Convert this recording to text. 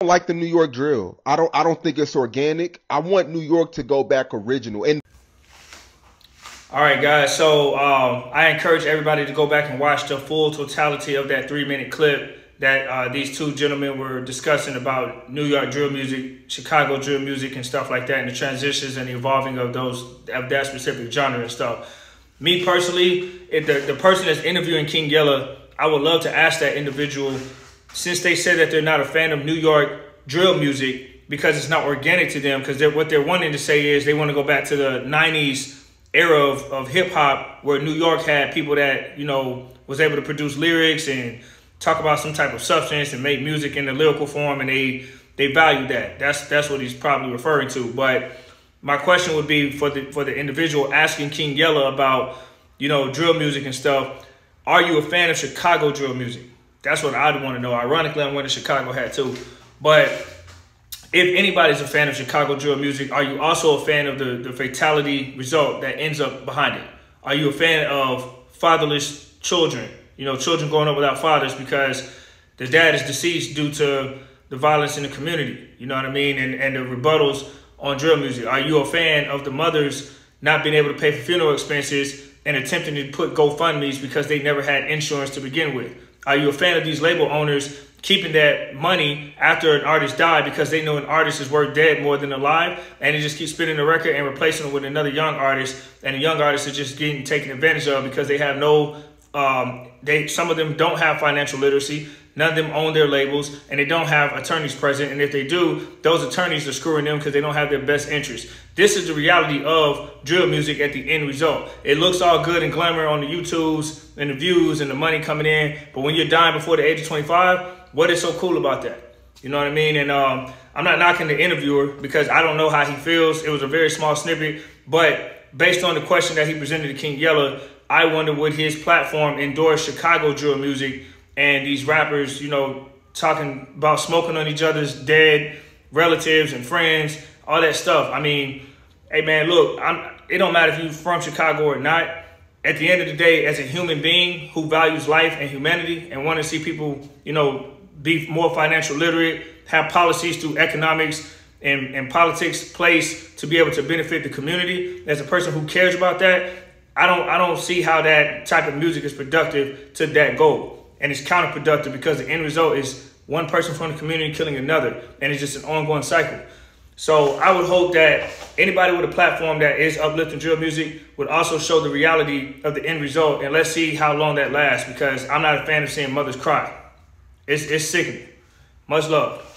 don't like the New York drill. I don't think it's organic. I want New York to go back original. And All right, guys. So I encourage everybody to go back and watch the full totality of that 3-minute clip that these two gentlemen were discussing about New York drill music, Chicago drill music, and stuff like that, and the transitions and the evolving of that specific genre and stuff. Me personally, if the person that's interviewing King Yella, I would love to ask that individual, since they said that they're not a fan of New York drill music because it's not organic to them, because what they're wanting to say is they want to go back to the 90s era of hip hop, where New York had people that, was able to produce lyrics and talk about some type of substance and make music in the lyrical form, and they value that. That's what he's probably referring to. But my question would be for the individual asking King Yella about, drill music and stuff. Are you a fan of Chicago drill music? That's what I'd want to know. Ironically, I'm wearing a Chicago hat too. But if anybody's a fan of Chicago drill music, are you also a fan of the fatality result that ends up behind it? Are you a fan of fatherless children? Children growing up without fathers because the dad is deceased due to the violence in the community. You know what I mean? And the rebuttals on drill music. Are you a fan of the mothers not being able to pay for funeral expenses and attempting to put GoFundMes because they never had insurance to begin with? Are you a fan of these label owners keeping that money after an artist died because they know an artist is worth dead more than alive, and they just keep spinning the record and replacing it with another young artist, and the young artists are just getting taken advantage of because they have no some of them don't have financial literacy. None of them own their labels, and they don't have attorneys present. And if they do, those attorneys are screwing them because they don't have their best interest. This is the reality of drill music at the end result. It looks all good and glamour on the YouTubes and the views and the money coming in. But when you're dying before the age of 25, what is so cool about that? You know what I mean? And I'm not knocking the interviewer because I don't know how he feels. It was a very small snippet. But based on the question that he presented to King Yella, I wonder would his platform endorse Chicago drill music and these rappers, talking about smoking on each other's dead relatives and friends, all that stuff. I mean, hey man, look, it don't matter if you're from Chicago or not. At the end of the day, as a human being who values life and humanity and want to see people, be more financial literate, have policies through economics and politics place to be able to benefit the community, as a person who cares about that, I don't see how that type of music is productive to that goal. And it's counterproductive because the end result is one person from the community killing another. And it's just an ongoing cycle. So I would hope that anybody with a platform that is uplifting drill music would also show the reality of the end result. And let's see how long that lasts, because I'm not a fan of seeing mothers cry. It's sickening. Much love.